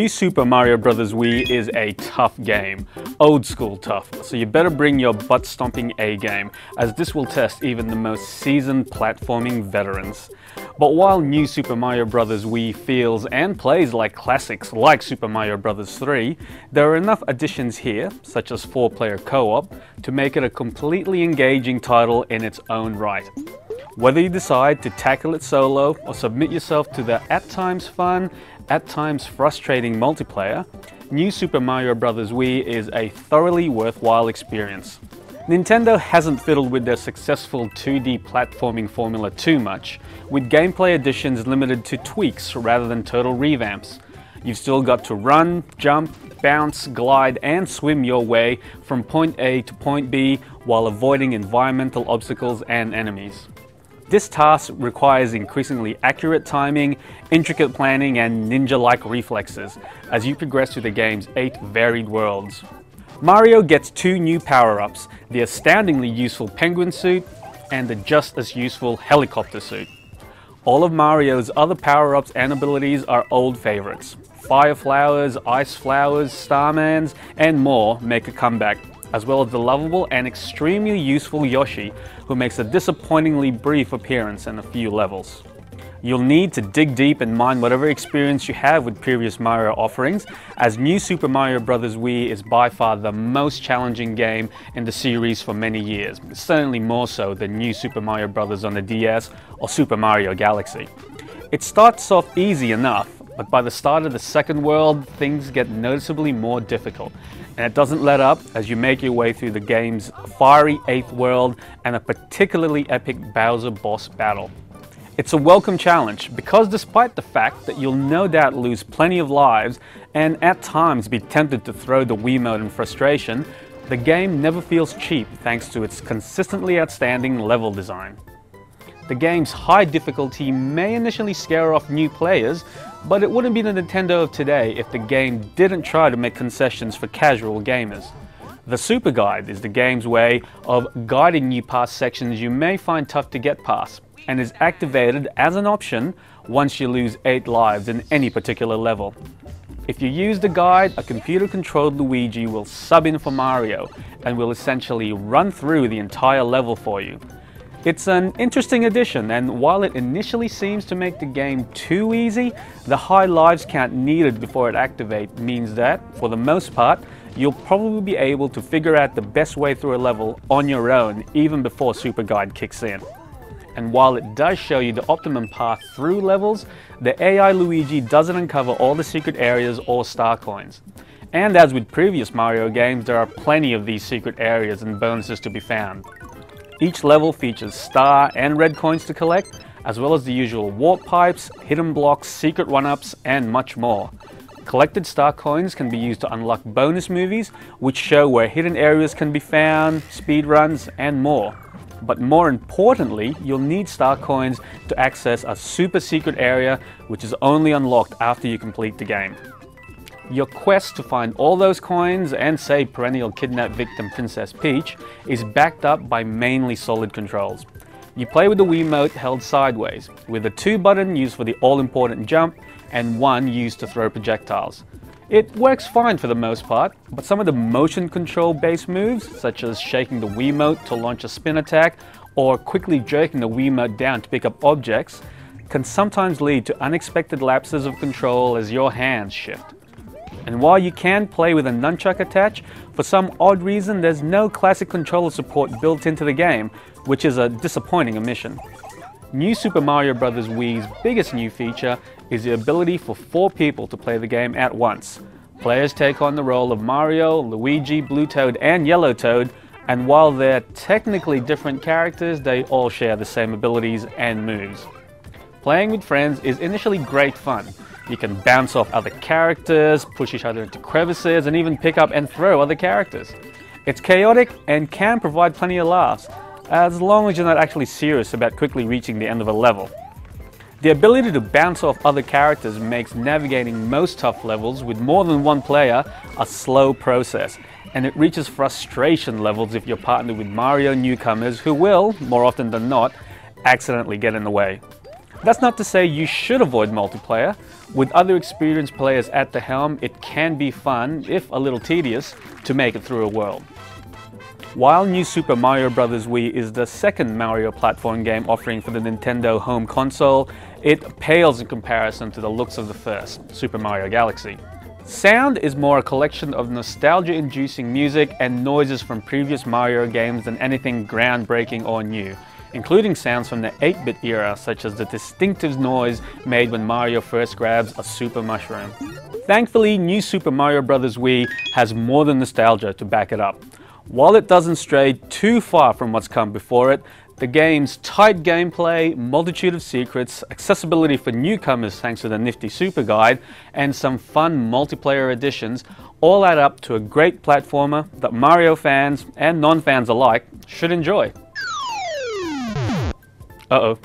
New Super Mario Bros. Wii is a tough game, old school tough, so you better bring your butt-stomping A-game, as this will test even the most seasoned platforming veterans. But while New Super Mario Bros. Wii feels and plays like classics like Super Mario Bros. 3, there are enough additions here, such as 4-player co-op, to make it a completely engaging title in its own right. Whether you decide to tackle it solo or submit yourself to the at times fun, at times frustrating multiplayer, New Super Mario Bros. Wii is a thoroughly worthwhile experience. Nintendo hasn't fiddled with their successful 2D platforming formula too much, with gameplay additions limited to tweaks rather than total revamps. You've still got to run, jump, bounce, glide and swim your way from point A to point B while avoiding environmental obstacles and enemies. This task requires increasingly accurate timing, intricate planning and ninja-like reflexes as you progress through the game's 8 varied worlds. Mario gets 2 new power-ups, the astoundingly useful penguin suit and the just as useful helicopter suit. All of Mario's other power-ups and abilities are old favorites. Fire flowers, ice flowers, starmans and more make a comeback, as well as the lovable and extremely useful Yoshi, who makes a disappointingly brief appearance in a few levels. You'll need to dig deep and mine whatever experience you have with previous Mario offerings, as New Super Mario Bros. Wii is by far the most challenging game in the series for many years, certainly more so than New Super Mario Bros. On the DS or Super Mario Galaxy. It starts off easy enough, but by the start of the second world, things get noticeably more difficult. And it doesn't let up as you make your way through the game's fiery 8th world and a particularly epic Bowser boss battle. It's a welcome challenge because despite the fact that you'll no doubt lose plenty of lives and at times be tempted to throw the Wiimote in frustration, the game never feels cheap thanks to its consistently outstanding level design. The game's high difficulty may initially scare off new players, but it wouldn't be the Nintendo of today if the game didn't try to make concessions for casual gamers. The Super Guide is the game's way of guiding you past sections you may find tough to get past, and is activated as an option once you lose 8 lives in any particular level. If you use the guide, a computer-controlled Luigi will sub in for Mario and will essentially run through the entire level for you. It's an interesting addition, and while it initially seems to make the game too easy, the high lives count needed before it activates means that, for the most part, you'll probably be able to figure out the best way through a level on your own even before Super Guide kicks in. And while it does show you the optimum path through levels, the AI Luigi doesn't uncover all the secret areas or star coins. And as with previous Mario games, there are plenty of these secret areas and bonuses to be found. Each level features star and red coins to collect, as well as the usual warp pipes, hidden blocks, secret one-ups, and much more. Collected star coins can be used to unlock bonus movies, which show where hidden areas can be found, speedruns, and more. But more importantly, you'll need star coins to access a super secret area, which is only unlocked after you complete the game. Your quest to find all those coins and save perennial kidnapped victim Princess Peach is backed up by mainly solid controls. You play with the Wiimote held sideways, with a 2 button used for the all-important jump and 1 used to throw projectiles. It works fine for the most part, but some of the motion control based moves, such as shaking the Wiimote to launch a spin attack or quickly jerking the Wiimote down to pick up objects, can sometimes lead to unexpected lapses of control as your hands shift. And while you can play with a nunchuck attached, for some odd reason there's no classic controller support built into the game, which is a disappointing omission. New Super Mario Bros. Wii's biggest new feature is the ability for 4 people to play the game at once. Players take on the role of Mario, Luigi, Blue Toad and Yellow Toad, and while they're technically different characters, they all share the same abilities and moves. Playing with friends is initially great fun. You can bounce off other characters, push each other into crevices, and even pick up and throw other characters. It's chaotic and can provide plenty of laughs, as long as you're not actually serious about quickly reaching the end of a level. The ability to bounce off other characters makes navigating most tough levels with more than one player a slow process, and it reaches frustration levels if you're partnered with Mario newcomers who will, more often than not, accidentally get in the way. That's not to say you should avoid multiplayer. With other experienced players at the helm, it can be fun, if a little tedious, to make it through a world. While New Super Mario Bros. Wii is the second Mario platform game offering for the Nintendo home console, it pales in comparison to the looks of the first, Super Mario Galaxy. Sound is more a collection of nostalgia-inducing music and noises from previous Mario games than anything groundbreaking or new, including sounds from the 8-bit era, such as the distinctive noise made when Mario first grabs a super mushroom. Thankfully, New Super Mario Bros. Wii has more than nostalgia to back it up. While it doesn't stray too far from what's come before it, the game's tight gameplay, multitude of secrets, accessibility for newcomers thanks to the nifty Super Guide, and some fun multiplayer additions all add up to a great platformer that Mario fans and non-fans alike should enjoy. Uh-oh.